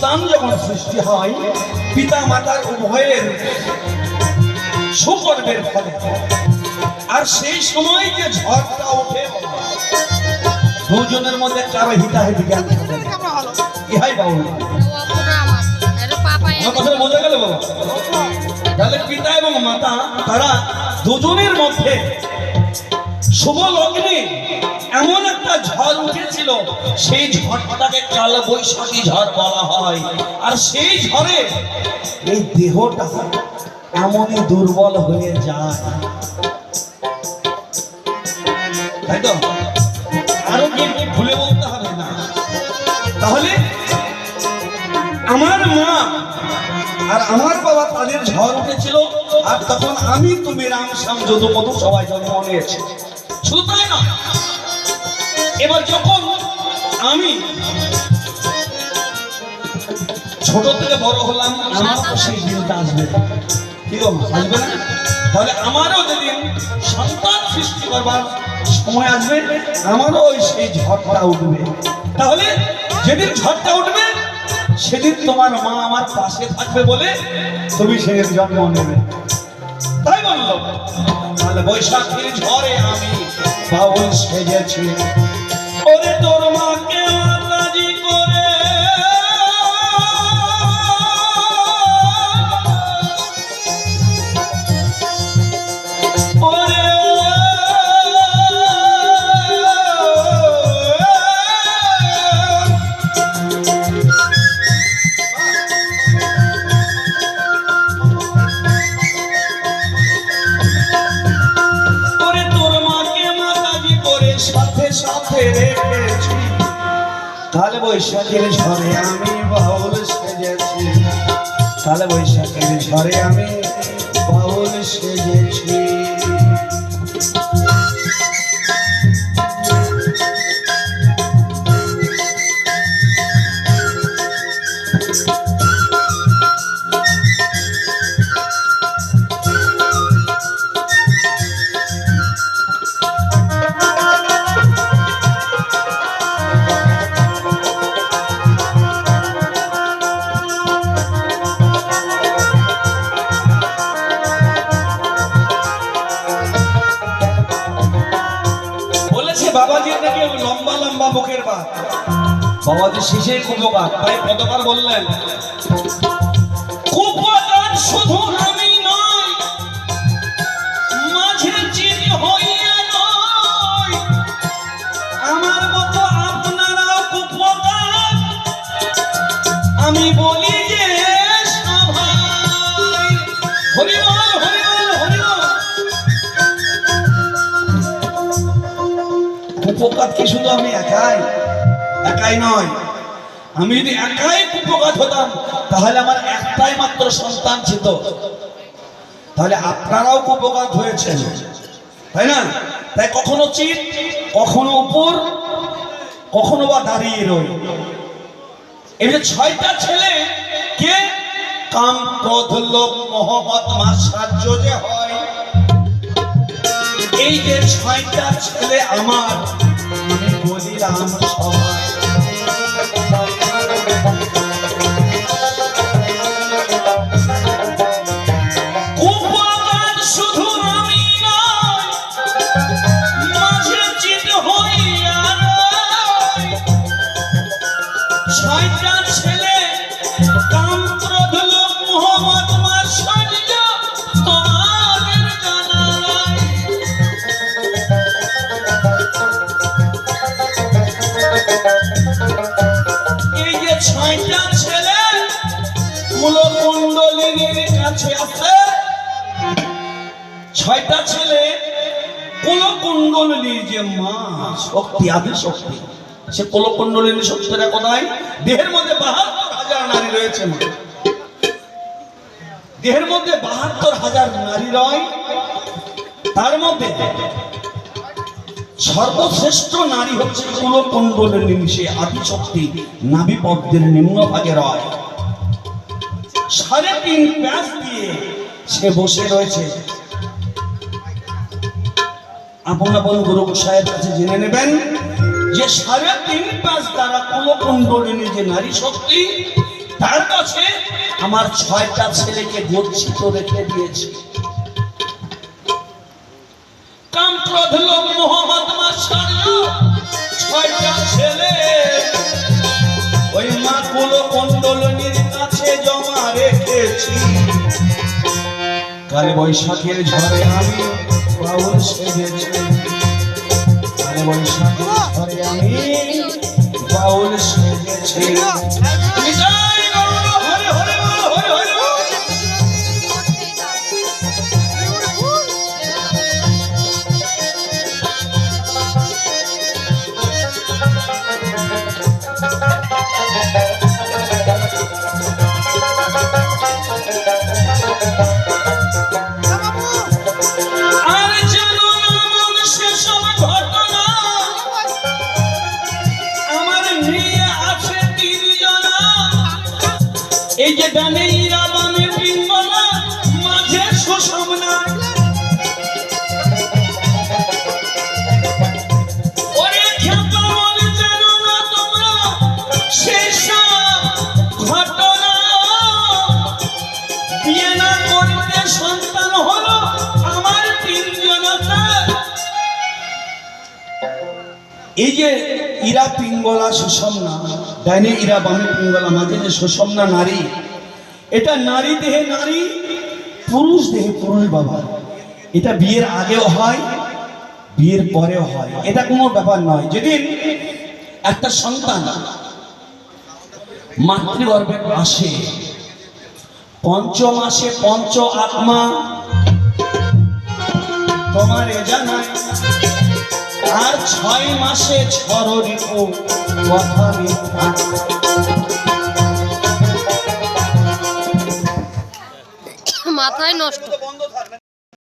সন্তান যখন সৃষ্টি হয় পিতা মাতার উভয়ের সুকর্মের ফলে, আর সেই সময় যে ঝড়টা ওঠে দুজনের মধ্যে কারো হিতাহিত জ্ঞান থাকে না। ইহাই বাবু আমার কথা বোঝা গেল বাবা? তাহলে পিতা এবং মাতা তারা দুজনের মধ্যে শুভ লগ্নে এমন একটা ঝড় উঠেছিল, সেই ঝড়টাকে কাল বৈশাখী ঝড় বলা হয়। আর সেই ঝড়ে এই দেহটা এমনই দুর্বল হয়ে যায়, তাই তো? আরো কি ভুলে বলতে হবে না? তাহলে আমার মা আর আমার বাবা তাদের ঝড় উঠেছিল, আর তখন আমি তুমি রাম শ্যাম যদু মধু সবাই জন্ম নিয়েছে। শুধু তাই না, এবার যখন আমি ছোট থেকে বড় হলাম, আমারও তো সেই দিনটা আসবে, কি গো আসবে না? তাহলে আমারও যেদিন সন্তান সৃষ্টি করবার সময় আসবে, আমারও ওই সেই ঝড়টা উঠবে। তাহলে যেদিন ঝড়টা উঠবে সেদিন তোমার মা আমার পাশে থাকবে বলে তুমি সেদিন জন্ম নেবে, তাই বললো। তাহলে বৈশাখীর ঝড়ে আমি বাউল সেজেছি, ওরে তোর মাকে রাজি করে রেখেছি। তাহলে বৈশাখের ঝড়ে আমি বাউল সেজেছি, তাহলে বৈশাখের ঝড়ে আমি বাউল সেজেছি। বাবাজির নাকি লম্বা লম্বা মুখের বাত, বাবাজি শেষে কুপকার, তাই কতবার বললেন কুপকার শুধু আমি নয়, মাঝে চিনি হইয়া নয়, আমার মতো আপনারাও কুপকার। আমি বলি যে সবাই হরিবল হরিবল হরিবল। কুপকাত কি শুধু আমি একাই নয়, আমি যদি একাই কুপকাত হতাম তাহলে আমার একটাই মাত্র সন্তান ছিল, তাহলে আপনারাও কুপকাত হয়েছেন, তাই না? তাই কখনো চিত, কখনো উপর, কখনো বা দাঁড়িয়ে রই। এই যে 6টা ছেলে কে কাম ক্রোধ লোভ মোহ মদ মাৎসর্য যে হয়, এই যে 6টা ছেলে আমার, আমি বলিলাম সবাই কুপকার শুধু আমি নয়, মাঝে চিত হইয়া রয়। 6টা ছেলে কাম ক্রোধ লোভ মোহ মদ মাৎসর্য তোমাদের জানা নাই। এই যে 6টা ছেলে কুলকুণ্ডলিনীর কাছে আছে, 6টা ছেলে কুলকুণ্ডলিনীর যে মা শক্তি, আদি শক্তি, সে কুলকুণ্ডলিনী শক্তিটা কোথায়? দেহের মধ্যে 72,000 নারী রয়েছে। মা দেহের মধ্যে 72,000 নারী রয়, তার মধ্যে সর্বশ্রেষ্ঠ নারী হচ্ছে কুলকুণ্ডলিনী, সে আদিশক্তি নাভি পদ্মের নিম্নভাগে রয়। 3.5 প্যাঁচ দিয়ে সে বসে রয়েছে। আপন আপন গুরু গোসাইয়ের কাছে জেনে নেবেন যে 3.5 প্যাঁচ দ্বারা কুলকুণ্ডলিনী যে নারী শক্তি, তার কাছে আমার 6টা ছেলেকে গচ্ছিত রেখে দিয়েছি। কাম ক্রোধ লোভ মোহ মদমা ছাড়িয়ে 6টা ছেলে ওই মা কুল কুণ্ডলিনীর কাছে জমা রেখেছি। কাল বৈশাখের ঝড়ে আমি বাউল সেজেছি, কাল বৈশাখের ঝড়ে আমি বাউল সেজেছি। বিজয় গৌর হরে হরে বল, হরে হরে বল। আর জানো না মন সেসব ঘটনা, আমার মেয়ে আছে 3 জনা। এই যে ডানে ইরা বামে পিঙ্গলা, মাঝে সুষমনা। ওরে খ্যাপা মন জানো না তোমরা সেসব ঘটনা। বিয়ে না করতে সন্তান হলো আমার 3 জনতা। এই যে ইরা পিঙ্গলা সুষমনা, ডাইনে ইরা বামে পিঙ্গলা, মাঝে যে সুষমনা নারী, এটা নারী দেহে নারী, পুরুষ দেহে পুরুষ বাবা। এটা বিয়ের আগেও হয়, বিয়ের পরেও হয়, এটা কোনো ব্যাপার নয়। যেদিন একটা সন্তান মাতৃগর্ভে আসে, 5 মাসে পঞ্চ আত্মা তোমার এ জানায়, আর 6 মাসে 6 ঋতু কথা মিথ্যা। মাথায় নষ্ট।